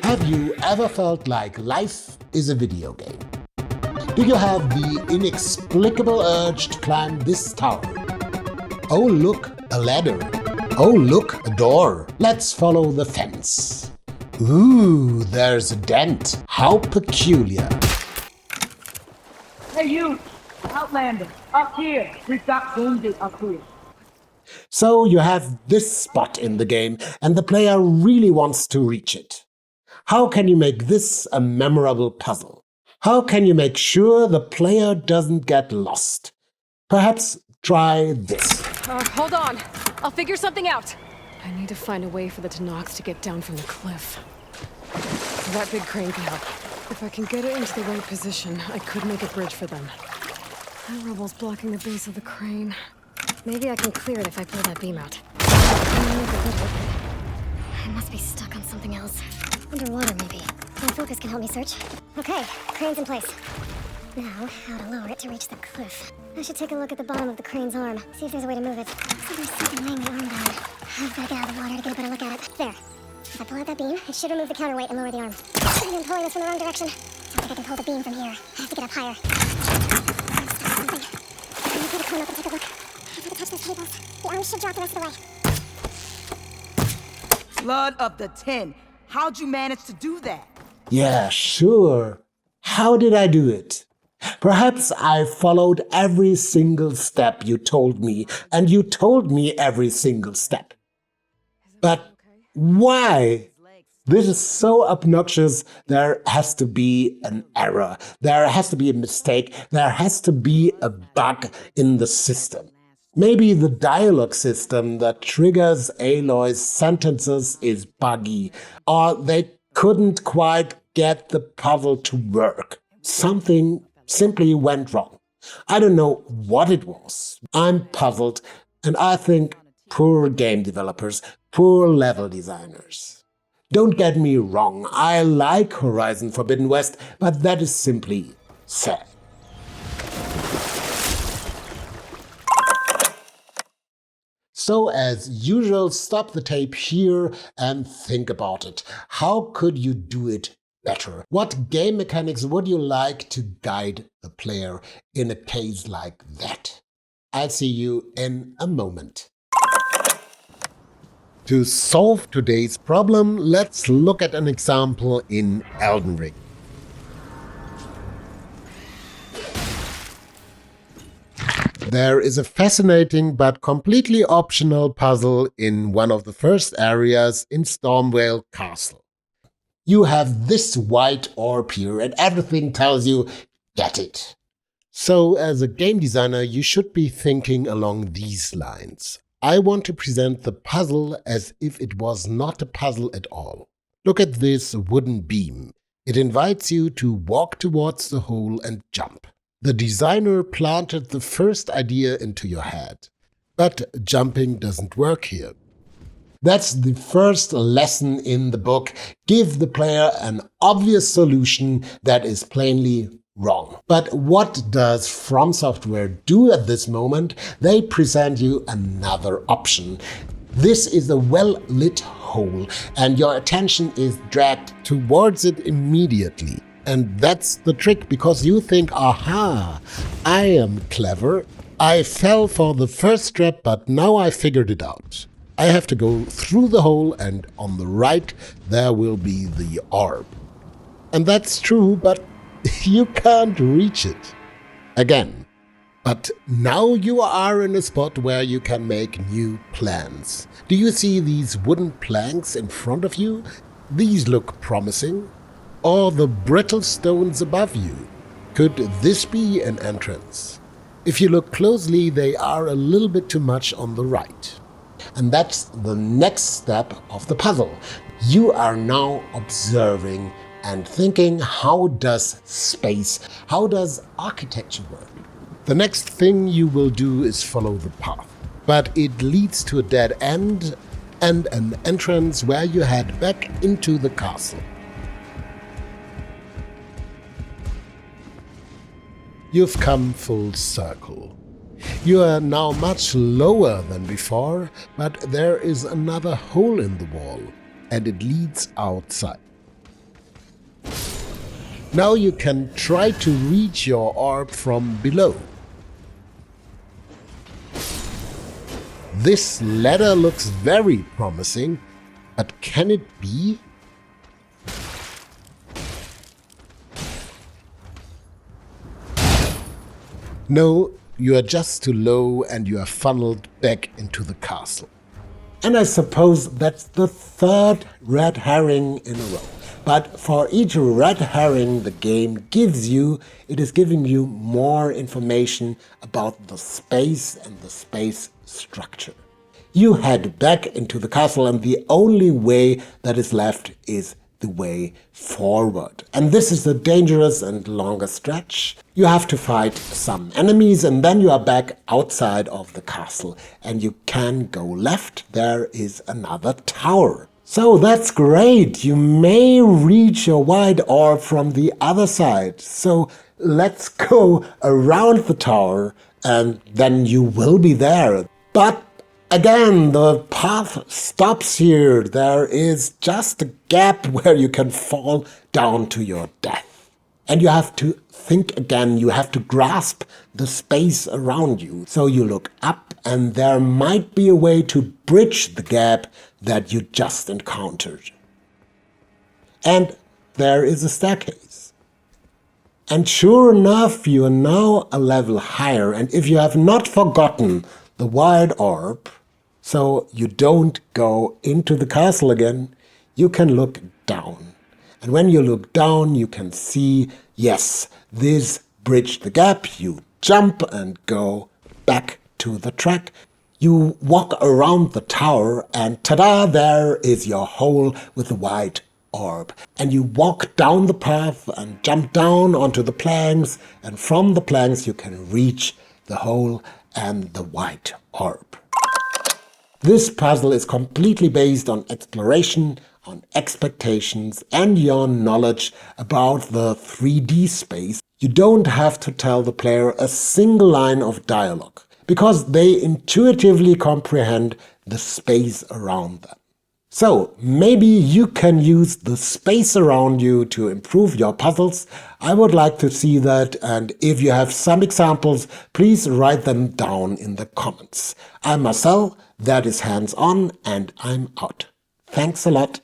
Have you ever felt like life is a video game? Do you have the inexplicable urge to climb this tower? Oh look, a ladder. Oh look, a door. Let's follow the fence. Ooh, there's a dent. How peculiar. Hey you, Outlander, up here. We've got wounded up here. So you have this spot in the game and the player really wants to reach it. How can you make this a memorable puzzle? How can you make sure the player doesn't get lost? Perhaps try this. Hold on. I'll figure something out. I need to find a way for the Tanox to get down from the cliff. So that big crane can help. If I can get it into the right position, I could make a bridge for them. That rubble's blocking the base of the crane. Maybe I can clear it if I pull that beam out. I must be stuck on something else. Underwater, maybe. My focus can help me search. Okay, crane's in place. Now, how to lower it to reach the cliff. I should take a look at the bottom of the crane's arm, see if there's a way to move it. So there's something weighing the arm down. I've got to get out of the water to get a better look at it. There. If I pull out that beam, it should remove the counterweight and lower the arm. I'm pulling this from the wrong direction. Don't think I can pull the beam from here. I have to get up higher. Something. I'm gonna climb up and take a look. If I can touch those cables, the arm should drop the rest of the way. Blood of the 10. How'd you manage to do that? Yeah, sure. How did I do it? Perhaps I followed every single step you told me, and you told me every single step. But why? This is so obnoxious. There has to be an error. There has to be a mistake. There has to be a bug in the system. Maybe the dialogue system that triggers Aloy's sentences is buggy, or they couldn't quite get the puzzle to work. Something simply went wrong. I don't know what it was. I'm puzzled, and I think poor game developers, poor level designers. Don't get me wrong, I like Horizon Forbidden West, but that is simply sad. So as usual, stop the tape here and think about it. How could you do it better? What game mechanics would you like to guide the player in a case like that? I'll see you in a moment. To solve today's problem, let's look at an example in Elden Ring. There is a fascinating but completely optional puzzle in one of the first areas in Stormvale Castle. You have this white orb here and everything tells you, get it. So as a game designer, you should be thinking along these lines. I want to present the puzzle as if it was not a puzzle at all. Look at this wooden beam. It invites you to walk towards the hole and jump. The designer planted the first idea into your head. But jumping doesn't work here. That's the first lesson in the book. Give the player an obvious solution that is plainly wrong. But what does From Software do at this moment? They present you another option. This is a well-lit hole, and your attention is dragged towards it immediately. And that's the trick, because you think, aha, I am clever. I fell for the first trap, but now I figured it out. I have to go through the hole, and on the right there will be the orb. And that's true, but you can't reach it. Again. But now you are in a spot where you can make new plans. Do you see these wooden planks in front of you? These look promising. Or the brittle stones above you. Could this be an entrance? If you look closely, they are a little bit too much on the right. And that's the next step of the puzzle. You are now observing and thinking, how does space, how does architecture work? The next thing you will do is follow the path. But it leads to a dead end and an entrance where you head back into the castle. You've come full circle. You are now much lower than before, but there is another hole in the wall, and it leads outside. Now you can try to reach your orb from below. This ladder looks very promising, but can it be? No, you are just too low and you are funneled back into the castle. And I suppose that's the third red herring in a row. But for each red herring the game gives you, it is giving you more information about the space and the space structure. You head back into the castle and the only way that is left is the way forward. And this is a dangerous and longer stretch. You have to fight some enemies and then you are back outside of the castle and you can go left. There is another tower. So that's great. You may reach your white orb from the other side. So let's go around the tower and then you will be there. But again, the path stops here. There is just a gap where you can fall down to your death. And you have to think again, you have to grasp the space around you. So you look up and there might be a way to bridge the gap that you just encountered. And there is a staircase. And sure enough, you are now a level higher. And if you have not forgotten the wild orb, so you don't go into the castle again, you can look down. And when you look down, you can see, yes, this bridged the gap. You jump and go back to the track. You walk around the tower and ta-da, there is your hole with the white orb. And you walk down the path and jump down onto the planks. And from the planks you can reach the hole and the white orb. This puzzle is completely based on exploration, on expectations, and your knowledge about the 3D space. You don't have to tell the player a single line of dialogue, because they intuitively comprehend the space around them. So maybe you can use the space around you to improve your puzzles. I would like to see that, and if you have some examples, please write them down in the comments. I'm Marcel, that is Hands On, and I'm out. Thanks a lot.